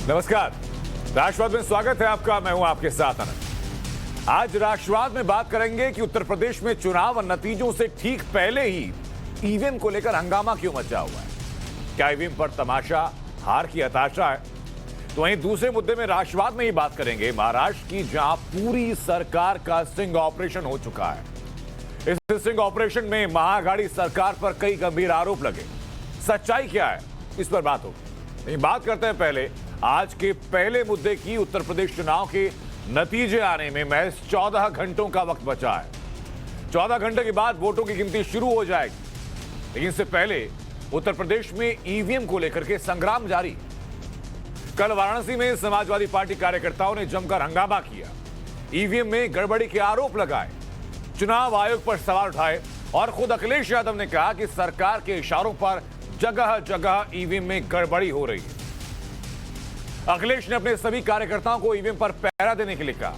नमस्कार, राष्ट्रवाद में स्वागत है आपका। मैं हूं आपके साथ आनंद। आज राष्ट्रवाद में बात करेंगे कि उत्तर प्रदेश में चुनाव और नतीजों से ठीक पहले ही ईवीएम को लेकर हंगामा क्यों मचा हुआ है। क्या ईवीएम पर तमाशा हार की हताशा है? तो वहीं दूसरे मुद्दे में राष्ट्रवाद में ही बात करेंगे महाराष्ट्र की, जहां पूरी सरकार का स्टिंग ऑपरेशन हो चुका है। इस स्टिंग ऑपरेशन में महाआघाड़ी सरकार पर कई गंभीर आरोप लगे। सच्चाई क्या है, इस पर बात होगी। लेकिन बात करते हैं पहले आज के पहले मुद्दे की। उत्तर प्रदेश चुनाव के नतीजे आने में महज 14 घंटों का वक्त बचा है। 14 घंटे के बाद वोटों की गिनती शुरू हो जाएगी। लेकिन इससे पहले उत्तर प्रदेश में ईवीएम को लेकर के संग्राम जारी। कल वाराणसी में समाजवादी पार्टी कार्यकर्ताओं ने जमकर हंगामा किया, ईवीएम में गड़बड़ी के आरोप लगाए, चुनाव आयोग पर सवाल उठाए और खुद अखिलेश यादव ने कहा कि सरकार के इशारों पर जगह जगह ईवीएम में गड़बड़ी हो रही है। अखिलेश ने अपने सभी कार्यकर्ताओं को ईवीएम पर पहरा देने के लिए कहा,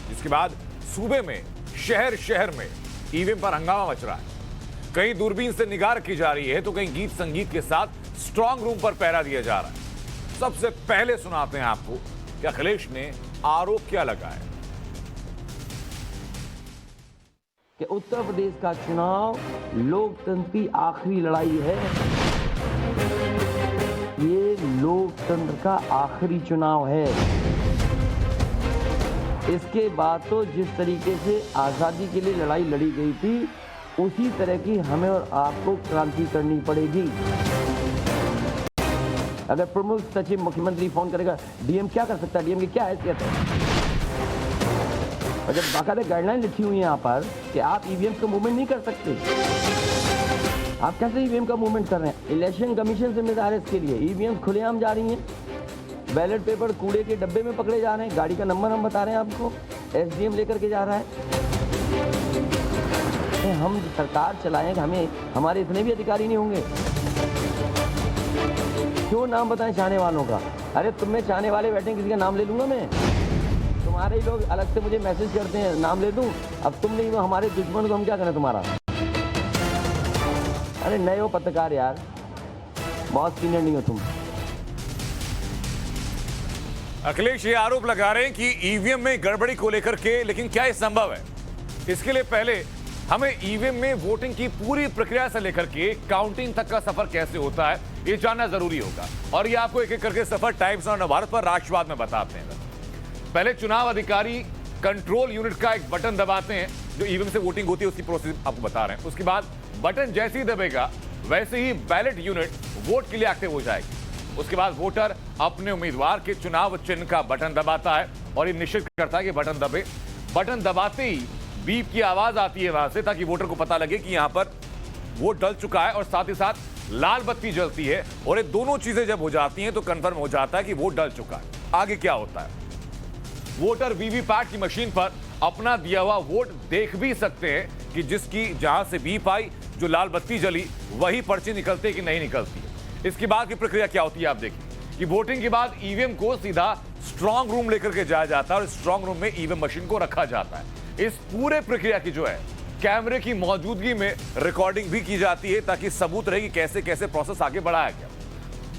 जिसके बाद सूबे में शहर शहर में ईवीएम पर हंगामा मच रहा है। कहीं दूरबीन से निगाह रखी जा रही है तो कहीं गीत संगीत के साथ स्ट्रांग रूम पर पहरा दिया जा रहा है। सबसे पहले सुनाते हैं आपको कि अखिलेश ने आरोप क्या लगाया कि उत्तर प्रदेश का चुनाव लोकतंत्र की आखिरी लड़ाई है। ये लोकतंत्र का आखिरी चुनाव है। इसके बाद तो जिस तरीके से आज़ादी के लिए लड़ाई लड़ी गई थी, उसी तरह की हमें और आपको क्रांति करनी पड़ेगी। अगर प्रमुख सचिव मुख्यमंत्री फोन करेगा, डीएम क्या कर सकता है, डीएम की क्या हैसियत है? और जब बाकायदा गाइडलाइन लिखी हुई है यहाँ पर कि आप ईवीएम का मूवमेंट नहीं कर सकते, आप कैसे ईवीएम का मूवमेंट कर रहे हैं? इलेक्शन कमीशन जिम्मेदार है इसके लिए। ईवीएम खुलेआम जा रही हैं, बैलेट पेपर कूड़े के डब्बे में पकड़े जा रहे हैं, गाड़ी का नंबर हम बता रहे हैं आपको, एसडीएम लेकर के जा रहा है। हम सरकार चलाएंगे, हमें हमारे इतने भी अधिकारी नहीं होंगे? क्यों नाम बताएं चाहने वालों का? अरे तुम में चाहने वाले बैठे, किसी का नाम ले लूंगा मैं? तुम्हारे लोग अलग से मुझे मैसेज करते हैं, नाम ले दूं? अब तुम नहीं हो हमारे दुश्मन, को हम क्या करें तुम्हारा? अरे नए हो पत्रकार यार, बहुत सीनियर नहीं हो तुम। अखिलेश ये आरोप लगा रहे हैं कि ईवीएम में गड़बड़ी को लेकर के, लेकिन क्या ये संभव है? इसके लिए पहले हमें ईवीएम में वोटिंग की पूरी प्रक्रिया से लेकर के काउंटिंग तक का सफर कैसे होता है, ये जानना जरूरी होगा। और ये आपको एक एक करके सफर टाइम्स और नवभारत पर राष्ट्रवाद में बताते हैं। पहले चुनाव अधिकारी कंट्रोल यूनिट का एक बटन दबाते हैं, जो ईवीएम से वोटिंग होती है उसकी प्रोसेस आपको बता रहे हैं। उसके बाद बटन जैसे ही दबेगा वैसे ही बैलेट यूनिट वोट के लिए एक्टिव हो जाएगी। उसके बाद वोटर अपने उम्मीदवार के चुनाव चिन्ह का बटन दबाता है और ये निश्चित करता है कि बटन दबे। बटन दबाते ही बीप की आवाज आती है वहां से, ताकि वोटर को पता लगे कि यहां पर वोट डल चुका है, और साथ ही साथ लाल बत्ती जलती है। और ये दोनों चीजें जब हो जाती हैं तो कंफर्म हो जाता है कि वोट डल चुका है। आगे क्या होता है? वोटर वीवीपैट की मशीन पर अपना दिया हुआ वोट देख भी सकते हैं कि जिसकी जहां से बीप आई, जो लाल बत्ती जली, वही पर्ची निकलते कि नहीं निकलती है। इसके बाद की प्रक्रिया क्या होती है आप देखिए कि वोटिंग के बाद ईवीएम को सीधा स्ट्रांग रूम लेकर के जाया जाता है और स्ट्रांग रूम में ईवीएम मशीन को रखा जाता है। इस पूरे प्रक्रिया की जो है कैमरे की मौजूदगी में रिकॉर्डिंग भी की जाती है, ताकि सबूत रहे कि कैसे कैसे प्रोसेस आगे बढ़ाया गया।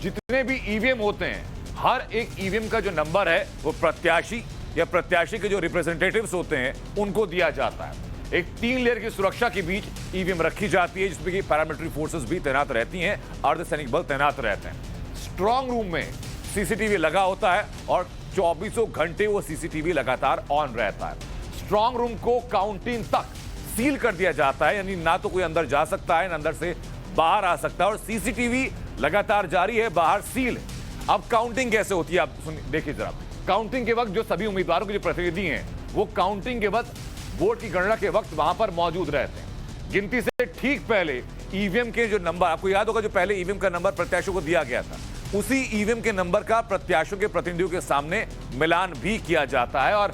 जितने भी ईवीएम होते हैं, हर एक ईवीएम का जो नंबर है वो प्रत्याशी या प्रत्याशी के जो रिप्रेजेंटेटिव्स होते हैं उनको दिया जाता है। एक 3 लेयर की सुरक्षा के बीच ईवीएम रखी जाती है, जिसमें कि पैरामिलिट्री फोर्सेस भी तैनात रहती हैं, अर्धसैनिक बल तैनात रहते हैं। स्ट्रांग रूम में सीसीटीवी लगा होता है और 24 घंटे वो सीसीटीवी लगातार ऑन रहता है। स्ट्रांग रूम को काउंटिंग तक सील कर दिया जाता है, यानी ना तो कोई अंदर जा सकता है ना अंदर से बाहर आ सकता है, और सीसीटीवी लगातार जारी है, बाहर सील है। अब काउंटिंग कैसे होती है आप देखिए जरा। काउंटिंग के वक्त जो सभी उम्मीदवारों के जो प्रतिनिधि हैं, वो काउंटिंग के वक्त, वोट की गणना के वक्त वहां पर मौजूद रहते हैं। गिनती से ठीक पहले ईवीएम के जो नंबर, आपको याद होगा जो पहले ईवीएम का नंबर प्रत्याशियों को दिया गया था, उसी ईवीएम के नंबर का प्रत्याशियों के प्रतिनिधियों के सामने मिलान भी किया जाता है और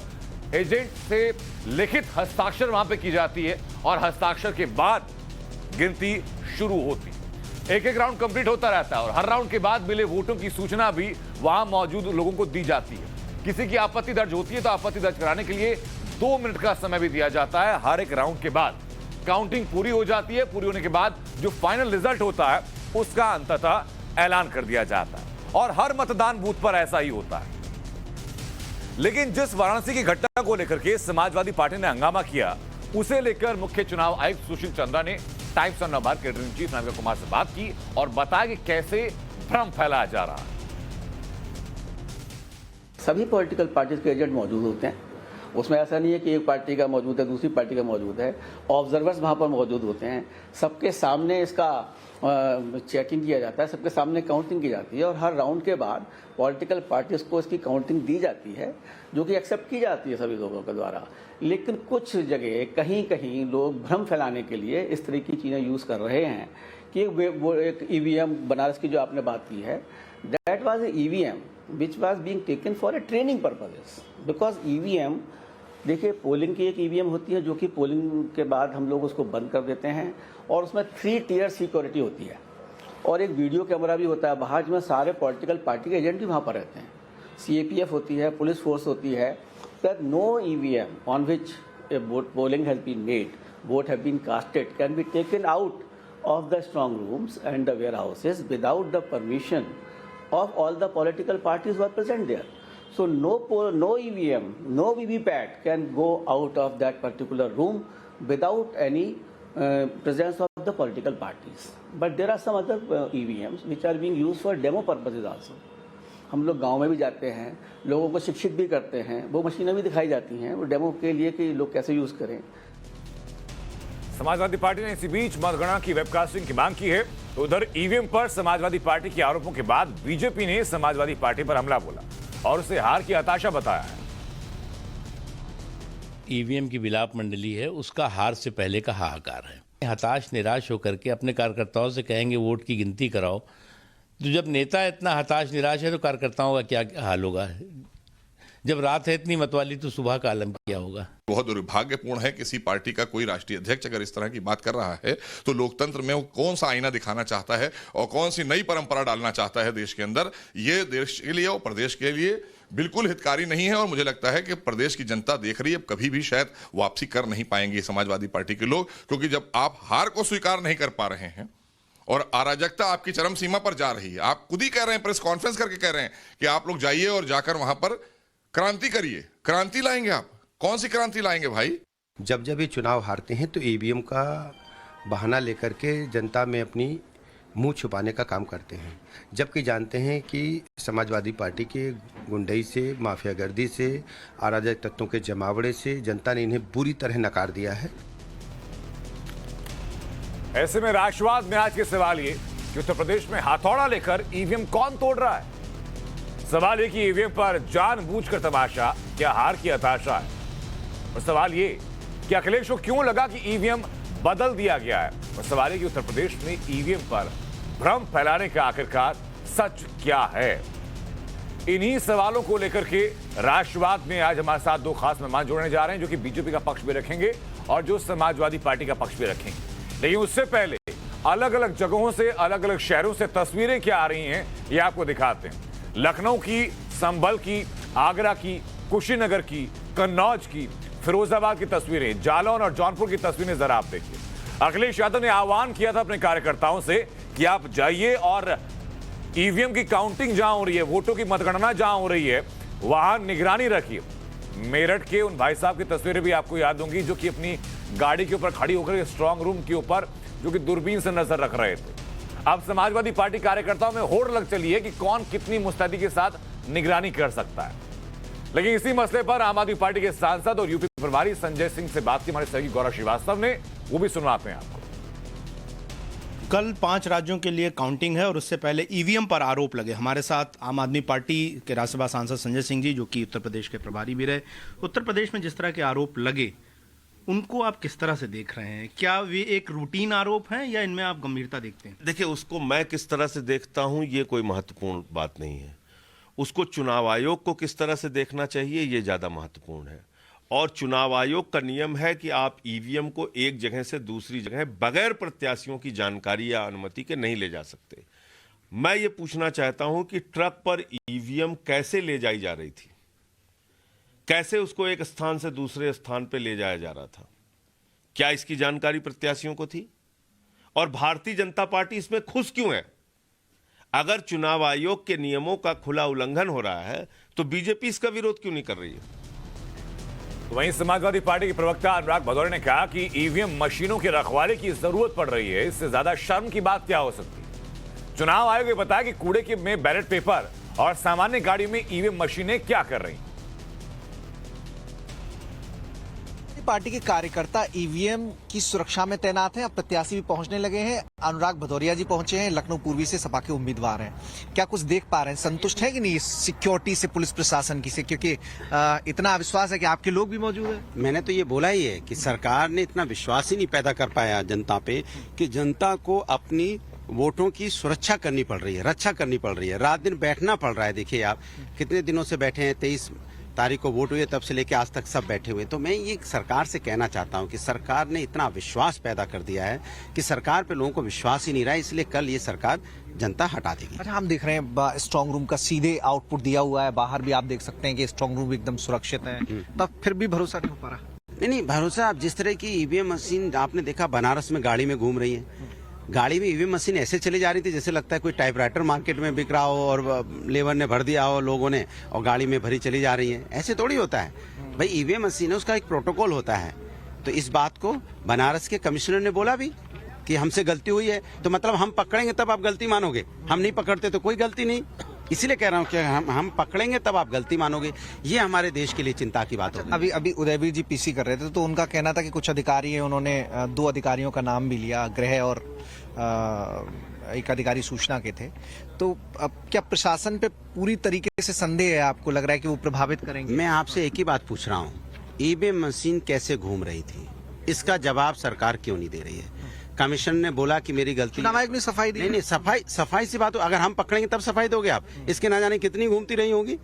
एजेंट से लिखित हस्ताक्षर वहां पे की जाती है, और हस्ताक्षर के बाद गिनती शुरू होती है। एक एक राउंड कंप्लीट होता रहता है और हर राउंड के बाद मिले वोटों की सूचना भी वहां मौजूद लोगों को दी जाती है। किसी की आपत्ति दर्ज होती है तो आपत्ति दर्ज कराने के लिए 2 मिनट का समय भी दिया जाता है। हर एक राउंड के बाद काउंटिंग पूरी हो जाती है। पूरी होने के बाद जो फाइनल रिजल्ट होता है उसका अंततः ऐलान कर दिया जाता है। और हर मतदान बूथ पर ऐसा ही होता है। लेकिन जिस वाराणसी की घटना को लेकर के समाजवादी पार्टी ने हंगामा किया, उसे लेकर मुख्य चुनाव आयुक्त सुशील चंद्रा ने टाइम्स ऑफ नवभारत के editor in chief Navika Kumar से बात की और बताया कि कैसे भ्रम फैलाया जा रहा है। सभी पॉलिटिकल पार्टीज के एजेंट मौजूद होते हैं, उसमें ऐसा नहीं है कि एक पार्टी का मौजूद है दूसरी पार्टी का मौजूद है। ऑब्जर्वर्स वहाँ पर मौजूद होते हैं, सबके सामने इसका चेकिंग किया जाता है, सबके सामने काउंटिंग की जाती है और हर राउंड के बाद पॉलिटिकल पार्टीज को इसकी काउंटिंग दी जाती है, जो कि एक्सेप्ट की जाती है सभी लोगों के द्वारा। लेकिन कुछ जगह कहीं कहीं लोग भ्रम फैलाने के लिए इस तरह की चीज़ें यूज़ कर रहे हैं कि वो एक ईवीएम बनारस की जो आपने बात की है, that was a EVM which was being taken for a training purposes because EVM, देखिए पोलिंग की एक ईवीएम होती है जो कि पोलिंग के बाद हम लोग उसको बंद कर देते हैं और उसमें 3 टियर सिक्योरिटी होती है और एक वीडियो कैमरा भी होता है बाहर, जिसमें सारे पॉलिटिकल पार्टी के एजेंट भी वहाँ पर रहते हैं। CAPF होती है, पुलिस फोर्स होती है। That no EVM on which a polling has been made, vote have been casted can be taken out of the strong rooms and the warehouses without the permission of all the political parties who are present there. So no EVM, no VVPAT can go out of that particular room without any presence of the political parties. But there are some other EVMs which are being used for demo purposes also. हम लोग गांव में भी जाते हैं, लोगों को शिक्षित भी करते हैं, वो मशीनें भी दिखाई जाती हैं वो डेमो के लिए कि लोग कैसे यूज़ करें। समाजवादी पार्टी ने इसी बीच मतगणना की वेबकास्टिंग की मांग की है। तो उधर ईवीएम पर समाजवादी पार्टी के आरोपों के बाद बीजेपी ने समाजवादी पार्टी पर हमला बोला और उसे हार की हताशा बताया है। ईवीएम की विलाप मंडली है, उसका हार से पहले का हाहाकार है। हताश निराश होकर के अपने कार्यकर्ताओं से कहेंगे वोट की गिनती कराओ, तो जब नेता इतना हताश निराश है तो कार्यकर्ताओं का क्या हाल होगा। जब रात है इतनी मतवाली तो सुबह का आलम क्या होगा। बहुत दुर्भाग्यपूर्ण है किसी पार्टी का कोई राष्ट्रीय अध्यक्ष अगर इस तरह की बात कर रहा है तो लोकतंत्र में वो कौन सा आईना दिखाना चाहता है और कौन सी नई परंपरा डालना चाहता है देश के अंदर। ये देश के लिए और प्रदेश के लिए बिल्कुल हितकारी नहीं है और मुझे लगता है कि प्रदेश की जनता देख रही है, अब कभी भी शायद वापसी कर नहीं पाएंगे समाजवादी पार्टी के लोग, क्योंकि जब आप हार को स्वीकार नहीं कर पा रहे हैं और अराजकता आपकी चरम सीमा पर जा रही है, आप खुद ही कह रहे हैं, प्रेस कॉन्फ्रेंस करके कह रहे हैं कि आप लोग जाइए और जाकर वहां पर क्रांति करिए। क्रांति लाएंगे आप? कौन सी क्रांति लाएंगे भाई? जब जब ये चुनाव हारते हैं तो ईवीएम का बहाना लेकर के जनता में अपनी मुंह छुपाने का काम करते हैं, जबकि जानते हैं कि समाजवादी पार्टी के गुंडई से, माफियागर्दी से, अराजक तत्वों के जमावड़े से जनता ने इन्हें बुरी तरह नकार दिया है। ऐसे में राष्ट्रवाद में आज के सवाल ये कि उत्तर प्रदेश में हथौड़ा लेकर ईवीएम कौन तोड़ रहा है। सवाल ये कि ईवीएम पर जानबूझकर तमाशा, क्या हार की हताशा है। और सवाल ये कि अखिलेश को क्यों लगा कि ईवीएम बदल दिया गया है। और सवाल ये कि उत्तर प्रदेश में ईवीएम पर भ्रम फैलाने का आखिरकार सच क्या है। इन्हीं सवालों को लेकर के राष्ट्रवाद में आज हमारे साथ 2 खास मेहमान जुड़ने जा रहे हैं, जो कि बीजेपी का पक्ष भी रखेंगे और जो समाजवादी पार्टी का पक्ष भी रखेंगे। लेकिन उससे पहले अलग अलग जगहों से, अलग अलग शहरों से तस्वीरें क्या आ रही हैं, ये आपको दिखाते हैं। लखनऊ की, संभल की, आगरा की, कुशीनगर की, कन्नौज की, फिरोजाबाद की तस्वीरें, जालौन और जौनपुर की तस्वीरें जरा आप देखिए। अखिलेश यादव ने आह्वान किया था अपने कार्यकर्ताओं से कि आप जाइए और ईवीएम की काउंटिंग जहां हो रही है, वोटों की मतगणना जहां हो रही है, वहां निगरानी रखिए। मेरठ के उन भाई साहब की तस्वीरें भी आपको याद होंगी जो कि अपनी गाड़ी के ऊपर खड़ी होकर स्ट्रांग रूम के ऊपर जो कि दूरबीन से नजर रख रहे थे। अब समाजवादी पार्टी कार्यकर्ताओं में होड़ लग चली है कि कौन कितनी मुस्तैदी के साथ निगरानी कर सकता है। लेकिन इसी मसले पर आम आदमी पार्टी के सांसद और यूपी प्रभारी संजय सिंह से बात की हमारे सहयोगी गौरव श्रीवास्तव ने, वो भी सुनवाते हैं आपको। कल 5 राज्यों के लिए काउंटिंग है और उससे पहले ईवीएम पर आरोप लगे। हमारे साथ आम आदमी पार्टी के राज्यसभा सांसद संजय सिंह जी, जो कि उत्तर प्रदेश के प्रभारी भी रहे। उत्तर प्रदेश में जिस तरह के आरोप लगे, उनको आप किस तरह से देख रहे हैं? क्या वे एक रूटीन आरोप हैं या इनमें आप गंभीरता देखते हैं? देखिए, उसको मैं किस तरह से देखता हूं ये कोई महत्वपूर्ण बात नहीं है। उसको चुनाव आयोग को किस तरह से देखना चाहिए ये ज्यादा महत्वपूर्ण है। और चुनाव आयोग का नियम है कि आप ईवीएम को एक जगह से दूसरी जगह बगैर प्रत्याशियों की जानकारी या अनुमति के नहीं ले जा सकते। मैं ये पूछना चाहता हूं कि ट्रक पर ईवीएम कैसे ले जाई जा रही थी, कैसे उसको एक स्थान से दूसरे स्थान पर ले जाया जा रहा था, क्या इसकी जानकारी प्रत्याशियों को थी? और भारतीय जनता पार्टी इसमें खुश क्यों है? अगर चुनाव आयोग के नियमों का खुला उल्लंघन हो रहा है तो बीजेपी इसका विरोध क्यों नहीं कर रही है? वहीं समाजवादी पार्टी के प्रवक्ता अनुराग भदौरिया ने कहा कि ईवीएम मशीनों की रखवाली की जरूरत पड़ रही है, इससे ज्यादा शर्म की बात क्या हो सकती है। चुनाव आयोग ने बताया कि कूड़े के में बैलेट पेपर और सामान्य गाड़ियों में ईवीएम मशीनें क्या कर रही हैं। पार्टी के कार्यकर्ता ईवीएम की सुरक्षा में तैनात हैं। अब प्रत्याशी भी पहुंचने लगे हैं। अनुराग भदौरिया जी पहुंचे हैं, लखनऊ पूर्वी से सपा के उम्मीदवार हैं। क्या कुछ देख पा रहे हैं, संतुष्ट है कि नहीं इस सिक्योरिटी से, पुलिस प्रशासन की से? क्योंकि इतना अविश्वास है कि आपके लोग भी मौजूद हैं। मैंने तो ये बोला ही है कि सरकार ने इतना विश्वास ही नहीं पैदा कर पाया जनता पे कि जनता को अपनी वोटों की सुरक्षा करनी पड़ रही है, रक्षा करनी पड़ रही है, रात दिन बैठना पड़ रहा है। देखिए आप कितने दिनों से बैठे हैं, 23 तारीख को वोट हुई है, तब से लेकर आज तक सब बैठे हुए। तो मैं ये सरकार से कहना चाहता हूं कि सरकार ने इतना विश्वास पैदा कर दिया है कि सरकार पे लोगों को विश्वास ही नहीं रहा है, इसलिए कल ये सरकार जनता हटा देगी। अच्छा, हम देख रहे हैं स्ट्रांग रूम का सीधे आउटपुट दिया हुआ है, बाहर भी आप देख सकते हैं कि स्ट्रांग रूम एकदम सुरक्षित है, तब फिर भी भरोसा नहीं हो पा रहा। नहीं, भरोसा। आप जिस तरह की ईवीएम मशीन आपने देखा बनारस में गाड़ी में घूम रही है, गाड़ी में ईवीएम मशीन ऐसे चली जा रही थी जैसे लगता है कोई टाइपराइटर मार्केट में बिक रहा हो और लेबर ने भर दिया हो लोगों ने और गाड़ी में भरी चली जा रही है। ऐसे थोड़ी होता है भाई, ईवीएम मशीन है, उसका एक प्रोटोकॉल होता है। तो इस बात को बनारस के कमिश्नर ने बोला भी कि हमसे गलती हुई है, तो मतलब हम पकड़ेंगे तब आप गलती मानोगे, हम नहीं पकड़ते तो कोई गलती नहीं। इसीलिए कह रहा हूँ कि हम पकड़ेंगे तब आप गलती मानोगे। ये हमारे देश के लिए चिंता की बात होगी। अभी उदयवीर जी पीसी कर रहे थे तो उनका कहना था कि कुछ अधिकारी हैं, उन्होंने 2 अधिकारियों का नाम भी लिया, गृह और एक अधिकारी सूचना के थे। तो अब क्या प्रशासन पे पूरी तरीके से संदेह है? आपको लग रहा है कि वो प्रभावित करेंगे? मैं आपसे एक ही बात पूछ रहा हूँ, ईवीएम मशीन कैसे घूम रही थी, इसका जवाब सरकार क्यों नहीं दे रही है? कमीशन ने बोला कि मेरी गलती। चुनाव आयोग ने सफाई दी। नहीं, सफाई से बात हो, अगर हम पकड़ेंगे तब सफाई दोगे आप? इसके ना जाने कितनी घूमती रही होगी।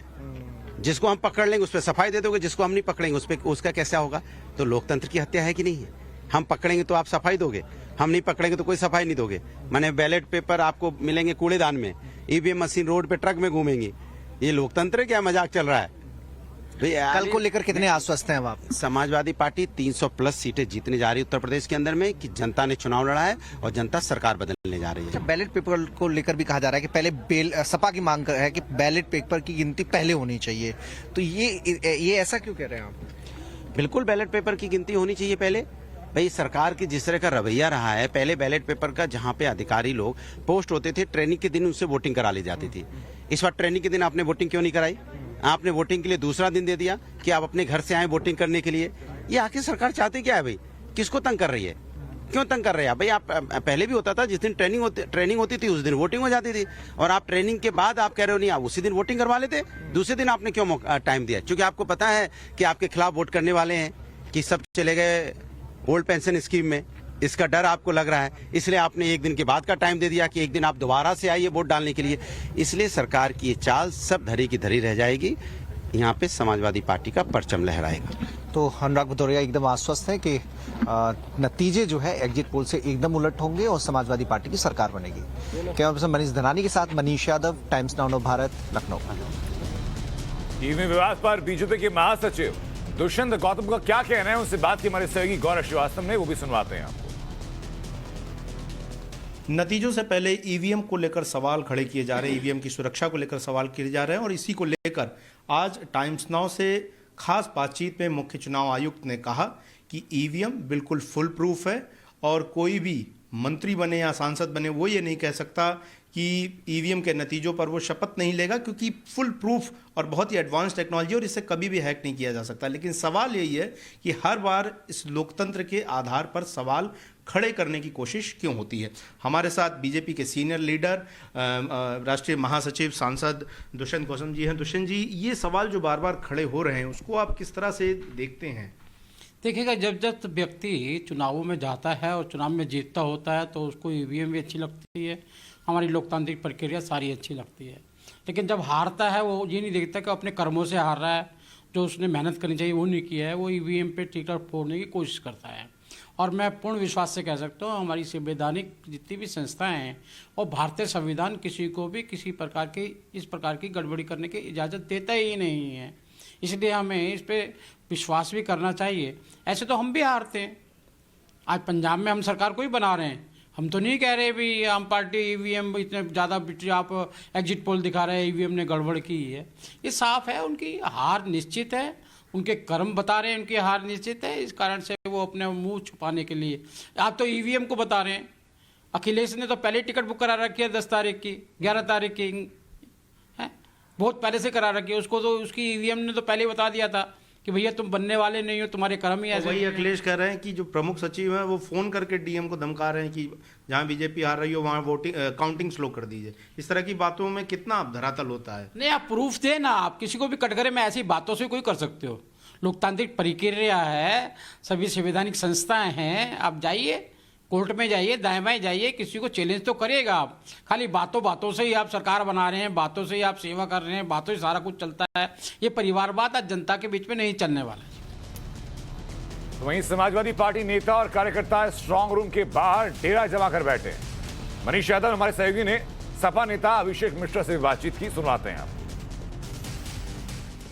जिसको हम पकड़ लेंगे उस पर सफाई दे दोगे, जिसको हम नहीं पकड़ेंगे उस पर उसका कैसा होगा? तो लोकतंत्र की हत्या है कि नहीं है? हम पकड़ेंगे तो आप सफाई दोगे, हम नहीं पकड़ेंगे तो कोई सफाई नहीं दोगे। माने बैलेट पेपर आपको मिलेंगे कूड़ेदान में, ईवीएम मशीन रोड पे ट्रक में घूमेंगी। ये लोकतंत्र क्या मजाक चल रहा है? कल को लेकर कितने आश्वस्त हैं आप? समाजवादी पार्टी 300+ सीटें जीतने जा रही है उत्तर प्रदेश के अंदर में, कि जनता ने चुनाव लड़ा है और जनता सरकार बदलने जा रही है। बैलेट पेपर को लेकर भी कहा जा रहा है कि पहले सपा की मांग है कि बैलेट पेपर की गिनती पहले होनी चाहिए। तो ये ऐसा क्यों कह रहे हैं आप? बिल्कुल बैलेट पेपर की गिनती होनी चाहिए पहले। भाई सरकार की जिस तरह का रवैया रहा है, पहले बैलेट पेपर का जहाँ पे अधिकारी लोग पोस्ट होते थे, ट्रेनिंग के दिन उनसे वोटिंग करा ली जाती थी। इस बार ट्रेनिंग के दिन आपने वोटिंग क्यों नहीं कराई? आपने वोटिंग के लिए दूसरा दिन दे दिया कि आप अपने घर से आए वोटिंग करने के लिए। ये आखिर सरकार चाहती क्या है भाई? किसको तंग कर रही है? क्यों तंग कर रहे हैं भाई? आप पहले भी होता था, जिस दिन ट्रेनिंग होती थी उस दिन वोटिंग हो जाती थी, और आप ट्रेनिंग के बाद आप कह रहे हो नहीं, आप उसी दिन वोटिंग करवा लेते। दूसरे दिन आपने क्यों टाइम दिया? क्योंकि आपको पता है कि आपके खिलाफ वोट करने वाले हैं, कि सब चले गए ओल्ड पेंशन स्कीम में, इसका डर आपको लग रहा है, इसलिए आपने एक दिन के बाद का टाइम दे दिया कि एक दिन आप दोबारा से आइए वोट डालने के लिए। इसलिए सरकार की ये चाल सब धरी की धरी रह जाएगी। यहाँ पे समाजवादी पार्टी का परचम लहराएगा। तो अनुराग भदौरिया एकदम आश्वस्त है कि नतीजे जो है एग्जिट पोल से एकदम उलट होंगे और समाजवादी पार्टी की सरकार बनेगी। कैमरा पर्सन मनीष धनानी के साथ Manish Yadav, times now of Bharat, Lucknow. EVM विवाद पर बीजेपी के महासचिव दुष्यंत गौतम का क्या कहना है, उनसे बात की हमारे सहयोगी गौरव श्रीवास्तव ने, वो भी सुनवाते हैं आपको। नतीजों से पहले ईवीएम को लेकर सवाल खड़े किए जा रहे हैं, ईवीएम की सुरक्षा को लेकर सवाल किए जा रहे हैं, और इसी को लेकर आज टाइम्स नाउ से खास बातचीत में मुख्य चुनाव आयुक्त ने कहा कि ईवीएम बिल्कुल फुल प्रूफ है और कोई भी मंत्री बने या सांसद बने वो ये नहीं कह सकता कि ईवीएम के नतीजों पर वो शपथ नहीं लेगा, क्योंकि फुल प्रूफ और बहुत ही एडवांस टेक्नोलॉजी और इसे कभी भी हैक नहीं किया जा सकता। लेकिन सवाल यही है कि हर बार इस लोकतंत्र के आधार पर सवाल खड़े करने की कोशिश क्यों होती है। हमारे साथ बीजेपी के सीनियर लीडर, राष्ट्रीय महासचिव, सांसद दुष्यंत गौतम जी हैं। दुष्यंत जी, ये सवाल जो बार बार खड़े हो रहे हैं उसको आप किस तरह से देखते हैं? देखिएगा, जब व्यक्ति चुनावों में जाता है और चुनाव में जीतता होता है तो उसको ईवीएम भी अच्छी लगती है, हमारी लोकतांत्रिक प्रक्रिया सारी अच्छी लगती है। लेकिन जब हारता है वो ये नहीं देखता कि अपने कर्मों से हार रहा है, जो उसने मेहनत करनी चाहिए वो नहीं किया है, वो ईवीएम पे टिकट फोड़ने की कोशिश करता है। और मैं पूर्ण विश्वास से कह सकता हूँ हमारी संवैधानिक जितनी भी संस्थाएं हैं और भारतीय संविधान किसी को भी किसी प्रकार की इस प्रकार की गड़बड़ी करने की इजाज़त देता ही नहीं है। इसलिए हमें इस पर विश्वास भी करना चाहिए। ऐसे तो हम भी हारते हैं। आज पंजाब में हम सरकार को ही बना रहे हैं, हम तो नहीं कह रहे भी आम पार्टी ईवीएम इतने ज़्यादा आप एग्जिट पोल दिखा रहे हैं ईवीएम ने गड़बड़ की है। ये साफ है, उनकी हार निश्चित है, उनके कर्म बता रहे हैं उनकी हार निश्चित है। इस कारण से वो अपने मुंह छुपाने के लिए आप तो ईवीएम को बता रहे हैं। अखिलेश ने तो पहले टिकट बुक करा रखी है 10 तारीख की, 11 तारीख की है, बहुत पहले से करा रखी है। उसको तो उसकी ईवीएम ने तो पहले ही बता दिया था कि भैया तुम बनने वाले नहीं हो, तुम्हारे कर्म ही ऐसे। वही अखिलेश कह रहे हैं कि जो प्रमुख सचिव हैं वो फोन करके डीएम को धमका रहे हैं कि जहां बीजेपी हार रही हो वहां वोटिंग काउंटिंग स्लो कर दीजिए। इस तरह की बातों में कितना आप धरातल होता है? नहीं, आप प्रूफ दे ना, आप किसी को भी कटघरे में ऐसी बातों से कोई कर सकते हो। लोकतांत्रिक प्रक्रिया है, सभी संवैधानिक संस्थाएं हैं, आप जाइए कोर्ट में जाइए, दाएं बाएं जाइए, किसी को चैलेंज तो करिएगा आप। खाली बातों से ही आप सरकार बना रहे हैं, बातों से ही आप सेवा कर रहे हैं, बातों से सारा कुछ चलता है। ये परिवारवाद आज जनता के बीच में नहीं चलने वाला है। तो वहीं समाजवादी पार्टी नेता और कार्यकर्ता स्ट्रांग रूम के बाहर डेरा जमा कर बैठे। मनीष यादव हमारे सहयोगी ने सपा नेता अभिषेक मिश्रा से बातचीत की, सुनवाते हैं आप।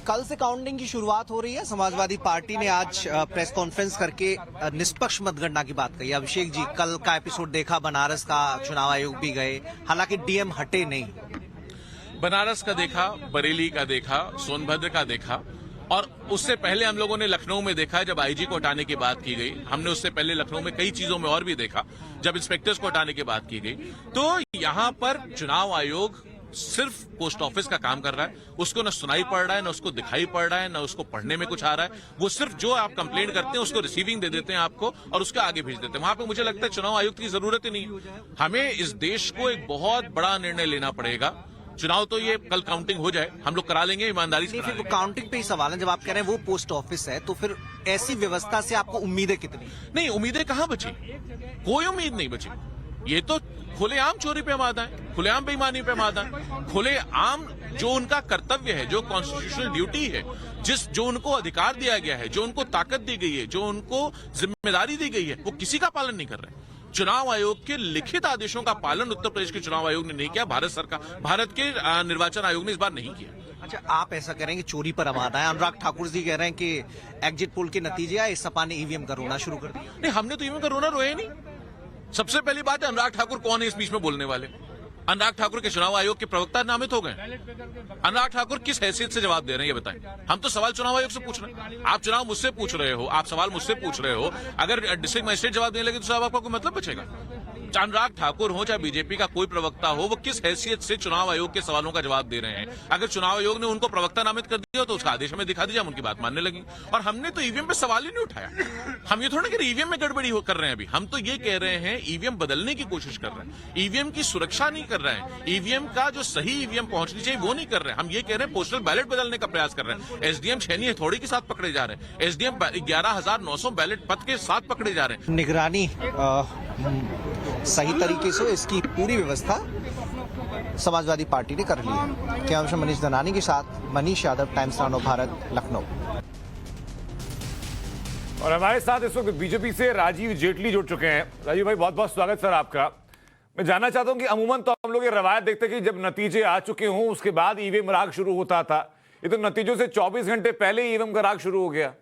कल से काउंटिंग की शुरुआत हो रही है। समाजवादी पार्टी ने आज प्रेस कॉन्फ्रेंस करके निष्पक्ष मतगणना की बात कही। अभिषेक जी, कल का एपिसोड देखा, बनारस का चुनाव आयोग भी गए, हालांकि डीएम हटे नहीं। बनारस का देखा, बरेली का देखा, सोनभद्र का देखा, और उससे पहले हम लोगों ने लखनऊ में देखा जब आईजी को हटाने की बात की गई। हमने उससे पहले लखनऊ में कई चीजों में और भी देखा जब इंस्पेक्टर्स को हटाने की बात की गई। तो यहाँ पर चुनाव आयोग सिर्फ पोस्ट ऑफिस का काम कर रहा है, उसको न सुनाई पड़ रहा है, न उसको दिखाई पड़ रहा है, न उसको पढ़ने में कुछ आ रहा है। वो सिर्फ जो आप कंप्लेंट करते हैं उसको रिसीविंग दे देते हैं आपको और उसके आगे भेज देते हैं। वहां पे मुझे लगता है चुनाव आयुक्त की जरूरत ही नहीं। हमें इस देश को एक बहुत बड़ा निर्णय लेना पड़ेगा। चुनाव तो ये कल काउंटिंग हो जाए, हम लोग करा लेंगे ईमानदारी से। फिर वो काउंटिंग पे ही सवाल है। जब आप कह रहे हैं वो पोस्ट ऑफिस है, तो फिर ऐसी व्यवस्था से आपको उम्मीदें कितनी? नहीं, उम्मीदें कहां बची, कोई उम्मीद नहीं बची। ये तो खुलेआम चोरी पे मादा है, खुलेआम बेईमानी पे मादा है, खुलेआम जो उनका कर्तव्य है, जो कॉन्स्टिट्यूशनल ड्यूटी है, जो उनको अधिकार दिया गया है, जो उनको ताकत दी गई है, जो उनको जिम्मेदारी दी गई है, वो किसी का पालन नहीं कर रहे। चुनाव आयोग के लिखित आदेशों का पालन उत्तर प्रदेश के चुनाव आयोग ने नहीं किया, भारत के निर्वाचन आयोग ने इस बार नहीं किया। अच्छा, आप ऐसा कह रहे हैं कि चोरी पर आमादा है। अनुराग ठाकुर जी कह रहे हैं कि एग्जिट पोल के नतीजे आए, सपा ने ईवीएम का रोना शुरू कर दिया। नहीं, हमने तो ईवीएम का रोना रोया नहीं। सबसे पहली बात है, अनुराग ठाकुर कौन है इस बीच में बोलने वाले? अनुराग ठाकुर के चुनाव आयोग के प्रवक्ता नामित हो गए। अनुराग ठाकुर किस हैसियत से जवाब दे रहे हैं ये बताएं। हम तो सवाल चुनाव आयोग से पूछ रहे हैं, आप चुनाव मुझसे पूछ रहे हो, आप सवाल मुझसे पूछ रहे हो। अगर डिस्ट्रिक्ट मजिस्ट्रेट जवाब देने लगे तो साहब आपका कोई मतलब बचेगा? अनुराग ठाकुर हो चाहे बीजेपी का कोई प्रवक्ता हो, वो किस हैसियत से चुनाव आयोग के सवालों का जवाब दे रहे हैं? अगर चुनाव आयोग ने उनको प्रवक्ता नामित कर दिया तो उसका आदेश हमें दिखा दीजिए, हम उनकी बात मानने लगी। और हमने तो ईवीएम पे सवाल ही नहीं उठाया। हम ये थोड़ा कि ईवीएम में गड़बड़ी कर रहे हैं। अभी हम तो ये कह रहे हैं ईवीएम बदलने की कोशिश कर रहे हैं, ईवीएम की सुरक्षा नहीं कर रहे हैं, ईवीएम का जो सही ईवीएम पहुंचनी चाहिए वो नहीं कर रहे हैं। हम ये कह रहे हैं पोस्टल बैलेट बदलने का प्रयास कर रहे हैं। एसडीएम छेनी हथौड़ी के साथ पकड़े जा रहे हैं, एसडीएम 11,900 बैलेट पद के साथ पकड़े जा रहे हैं। निगरानी सही तरीके से इसकी पूरी व्यवस्था समाजवादी पार्टी ने कर ली है। कैमरा मनीष दनानी के साथ मनीष यादव, टाइम्स नाउ भारत, लखनऊ। और हमारे साथ इस वक्त बीजेपी से राजीव जेटली जुड़ चुके हैं। राजीव भाई, बहुत बहुत स्वागत सर आपका। मैं जानना चाहता हूं कि अमूमन तो हम लोग ये रवायत देखते हैं कि जब नतीजे आ चुके हों उसके बाद ईवीएम राग शुरू होता था। ये तो नतीजों से 24 घंटे पहले ईवीएम का राग शुरू हो गया।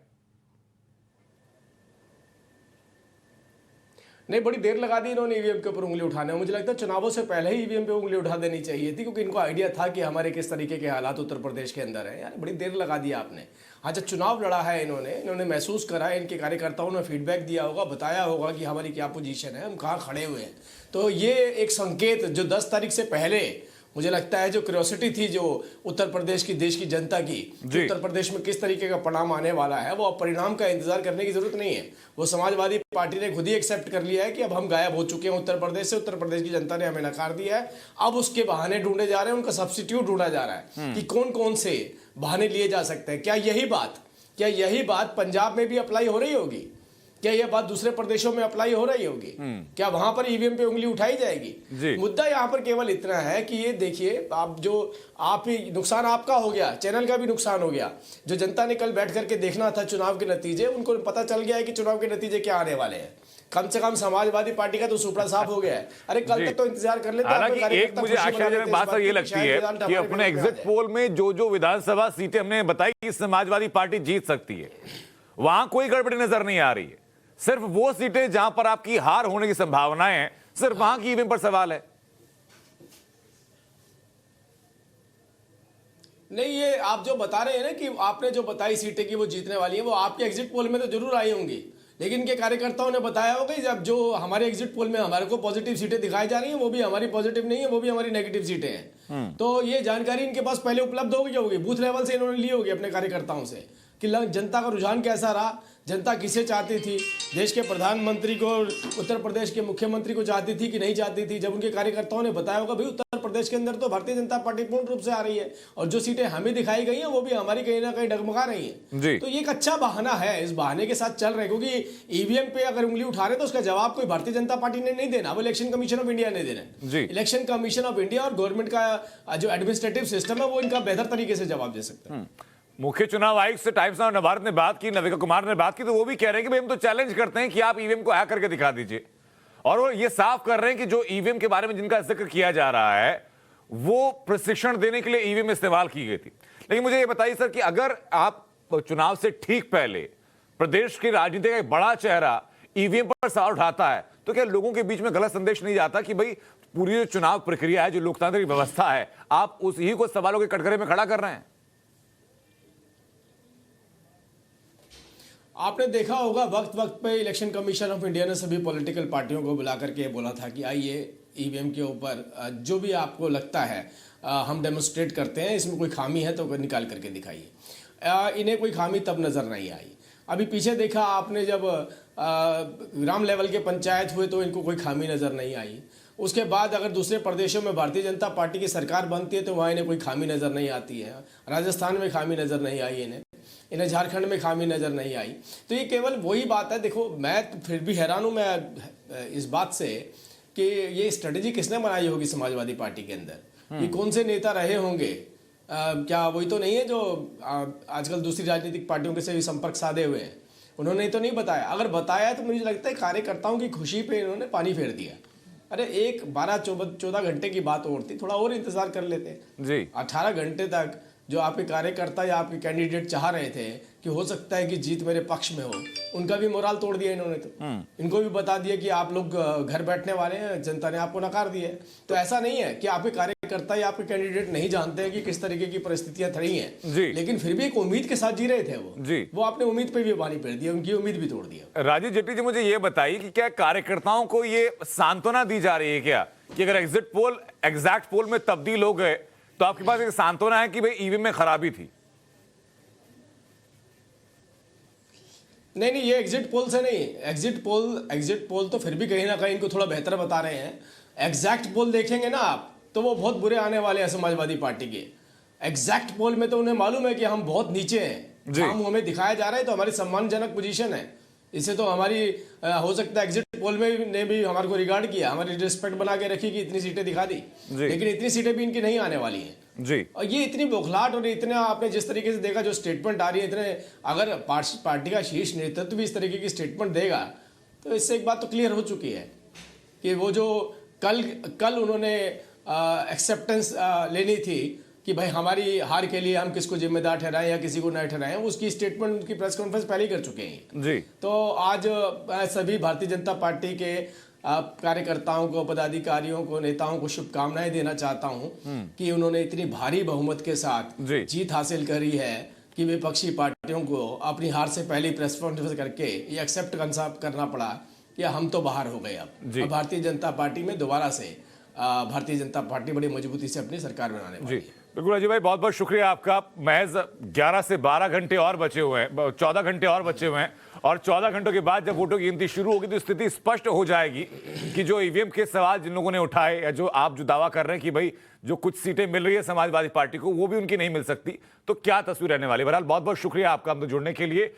नहीं, बड़ी देर लगा दी इन्होंने ईवीएम के ऊपर उंगली उठाने में। मुझे लगता है चुनावों से पहले ही ईवीएम पे उंगली उठा देनी चाहिए थी, क्योंकि इनको आइडिया था कि हमारे किस तरीके के हालात उत्तर प्रदेश के अंदर है। यार बड़ी देर लगा दी आपने। आज जब चुनाव लड़ा है इन्होंने महसूस करा है, इनके कार्यकर्ताओं ने फीडबैक दिया होगा, बताया होगा कि हमारी क्या पोजीशन है, हम कहाँ खड़े हुए हैं। तो ये एक संकेत जो 10 तारीख से पहले मुझे लगता है जो क्यूरियोसिटी थी जो उत्तर प्रदेश की देश की जनता की, उत्तर प्रदेश में किस तरीके का परिणाम आने वाला है, वो अब परिणाम का इंतजार करने की जरूरत नहीं है। वो समाजवादी पार्टी ने खुद ही एक्सेप्ट कर लिया है कि अब हम गायब हो चुके हैं उत्तर प्रदेश से, उत्तर प्रदेश की जनता ने हमें नकार दिया है। अब उसके बहाने ढूंढे जा रहे हैं, उनका सब्स्टिट्यूट ढूंढा जा रहा है कि कौन कौन से बहाने लिए जा सकते हैं। क्या यही बात पंजाब में भी अप्लाई हो रही होगी? क्या यह बात दूसरे प्रदेशों में अप्लाई हो रही होगी? क्या वहां पर ईवीएम पे उंगली उठाई जाएगी? मुद्दा यहां पर केवल इतना है कि ये देखिए, आप ही नुकसान आपका हो गया, चैनल का भी नुकसान हो गया। जो जनता ने कल बैठ करके देखना था चुनाव के नतीजे, उनको पता चल गया है कि चुनाव के नतीजे क्या आने वाले हैं। कम से कम समाजवादी पार्टी का तो सुपड़ा साफ हो गया है। अरे कल तक तो इंतजार कर लेते। हालांकि एक मुझे आश्चर्यजनक बात सर ये लगती है कि अपने एग्जिट पोल में जो विधानसभा सीटें हमने बताई कि समाजवादी पार्टी जीत सकती है, वहां कोई गड़बड़ी नजर नहीं आ रही है। सिर्फ वो सीटें जहां पर आपकी हार होने की संभावना है, सिर्फ वहां की ईवीएम पर सवाल है। नहीं, ये आप जो बता रहे हैं ना कि आपने जो बताई सीटें कि वो जीतने वाली हैं, वो आपके एग्जिट पोल में तो जरूर आई होंगी, लेकिन इनके कार्यकर्ताओं ने बताया होगा कि जब जो हमारे एग्जिट पोल में हमारे को पॉजिटिव सीटें दिखाई जा रही हैं, वो भी हमारी पॉजिटिव नहीं है, वो भी हमारी नेगेटिव सीटें हैं। तो ये जानकारी इनके पास पहले उपलब्ध होगी, बूथ लेवल से इन्होंने ली होगी अपने कार्यकर्ताओं से कि जनता का रुझान कैसा रहा, जनता किसे चाहती थी, देश के प्रधानमंत्री को, उत्तर प्रदेश के मुख्यमंत्री को चाहती थी कि नहीं चाहती थी। जब उनके कार्यकर्ताओं ने बताया होगा भाई उत्तर प्रदेश के अंदर तो भारतीय जनता पार्टी पूर्ण रूप से आ रही है और जो सीटें हमें दिखाई गई हैं वो भी हमारी कहीं ना कहीं डगमगा रही हैं, तो ये एक अच्छा बहाना है, इस बहाने के साथ चल रहे, क्योंकि ईवीएम पे अगर उंगली उठा रहे तो उसका जवाब कोई भारतीय जनता पार्टी ने नहीं देना, वो इलेक्शन कमीशन ऑफ इंडिया ने देना है। इलेक्शन कमीशन ऑफ इंडिया और गवर्नमेंट का जो एडमिनिस्ट्रेटिव सिस्टम है वो इनका बेहतर तरीके से जवाब दे सकता है। मुख्य चुनाव आयुक्त से टाइम्स ऑफ नवभारत ने बात की, नविका कुमार ने बात की, तो वो भी कह रहे हैं कि भाई हम तो चैलेंज करते हैं कि आप ईवीएम को हैक करके दिखा दीजिए, और वो ये साफ कर रहे हैं कि जो ईवीएम के बारे में जिनका जिक्र किया जा रहा है वो प्रशिक्षण देने के लिए ईवीएम इस्तेमाल की गई थी। लेकिन मुझे ये बताइए सर कि अगर आप चुनाव से ठीक पहले प्रदेश की राजनीति का एक बड़ा चेहरा ईवीएम पर सवाल उठाता है तो क्या लोगों के बीच में गलत संदेश नहीं जाता कि भाई पूरी जो चुनाव प्रक्रिया है, जो लोकतांत्रिक व्यवस्था है, आप उस ही को सवालों के कटघरे में खड़ा कर रहे हैं? आपने देखा होगा वक्त वक्त पे इलेक्शन कमीशन ऑफ इंडिया ने सभी पॉलिटिकल पार्टियों को बुला करके बोला था कि आइए ईवीएम के ऊपर जो भी आपको लगता है हम डेमोन्स्ट्रेट करते हैं, इसमें कोई खामी है तो निकाल करके दिखाइए। इन्हें कोई खामी तब नज़र नहीं आई। अभी पीछे देखा आपने जब ग्राम लेवल के पंचायत हुए तो इनको कोई खामी नज़र नहीं आई। उसके बाद अगर दूसरे प्रदेशों में भारतीय जनता पार्टी की सरकार बनती है तो वहाँ इन्हें कोई खामी नज़र नहीं आती है। राजस्थान में खामी नज़र नहीं आई इन्हें झारखंड में खामी नज़र नहीं आई। तो ये केवल वही बात है। देखो, मैं तो फिर भी हैरान हूँ मैं इस बात से कि ये स्ट्रेटेजी किसने बनाई होगी समाजवादी पार्टी के अंदर, ये कौन से नेता रहे होंगे, क्या वही तो नहीं है जो आजकल दूसरी राजनीतिक पार्टियों के से भी संपर्क साधे हुए हैं? उन्होंने तो नहीं बताया। अगर बताया तो मुझे लगता है कार्यकर्ताओं की खुशी पे इन्होंने पानी फेर दिया। अरे एक 12-14 घंटे की बात और थी, थोड़ा और इंतजार कर लेते जी। 18 घंटे तक जो आपके कार्यकर्ता या आपके कैंडिडेट चाह रहे थे कि हो सकता है कि जीत मेरे पक्ष में हो, उनका भी मोराल तोड़ दिया इन्होंने। तो इनको भी बता दिया कि आप लोग घर बैठने वाले हैं, जनता ने आपको नकार दिया है। तो ऐसा नहीं है कि आपके कार्यकर्ता या आपके कैंडिडेट नहीं जानते हैं कि किस तरीके की परिस्थितियां खड़ी हैं, लेकिन फिर भी एक उम्मीद के साथ जी रहे थे वो आपने उम्मीद पे भी पानी फेर दिया, उनकी उम्मीद भी तोड़ दिया। राजीव जेटली जी, मुझे ये बताइए कि क्या कार्यकर्ताओं को ये सांत्वना दी जा रही है क्या कि अगर एग्जिट पोल एग्जैक्ट पोल में तब्दील हो गए तो आपके पास एक सांत्वना है कि भाई ईवीएम में खराबी थी? नहीं, ये एग्जिट पोल से नहीं। एग्जिट पोल तो फिर भी कहीं ना कहीं इनको थोड़ा बेहतर बता रहे हैं। एग्जैक्ट पोल देखेंगे ना आप तो वो बहुत बुरे आने वाले हैं समाजवादी पार्टी के। एग्जैक्ट पोल में तो उन्हें मालूम है कि हम बहुत नीचे हैं, हम हमें दिखाया जा रहा है तो हमारी सम्मानजनक पोजीशन है। इससे तो हमारी हो सकता है एग्जिट पोल में ने भी हमारे को रिगार्ड किया, हमारी रिस्पेक्ट बना के रखी कि इतनी सीटें दिखा दी, लेकिन इतनी सीटें भी इनकी नहीं आने वाली हैं जी। और ये इतनी बौखलाहट और इतना आपने जिस तरीके से देखा जो स्टेटमेंट आ रही है, इतने अगर पार्टी का शीर्ष नेतृत्व भी इस तरीके की स्टेटमेंट देगा तो इससे एक बात तो क्लियर हो चुकी है कि वो जो कल उन्होंने एक्सेप्टेंस लेनी थी कि भाई हमारी हार के लिए हम किसको जिम्मेदार ठहराएं या किसी को न ठहराएं, उसकी स्टेटमेंट उनकी प्रेस कॉन्फ्रेंस पहले ही कर चुके हैं जी। तो आज सभी भारतीय जनता पार्टी के कार्यकर्ताओं को, पदाधिकारियों को, नेताओं को शुभकामनाएं देना चाहता हूं कि उन्होंने इतनी भारी बहुमत के साथ जीत हासिल करी है कि विपक्षी पार्टियों को अपनी हार से पहले प्रेस कॉन्फ्रेंस करके ये एक्सेप्ट करना पड़ा कि हम तो बाहर हो गए। अब भारतीय जनता पार्टी में दोबारा से भारतीय जनता पार्टी बड़ी मजबूती से अपनी सरकार बनाने वाली है। बिल्कुल अजय भाई, बहुत बहुत शुक्रिया आपका। महज 11 से 12 घंटे और बचे हुए हैं, 14 घंटे और बचे हुए हैं, और 14 घंटों के बाद जब वोटों की गिनती शुरू होगी तो स्थिति स्पष्ट हो जाएगी कि जो ईवीएम के सवाल जिन लोगों ने उठाए या जो आप जो दावा कर रहे हैं कि भाई जो कुछ सीटें मिल रही है समाजवादी पार्टी को वो भी उनकी नहीं मिल सकती, तो क्या तस्वीर रहने वाली। बहरहाल बहुत बहुत शुक्रिया आपका हमसे जुड़ने के लिए।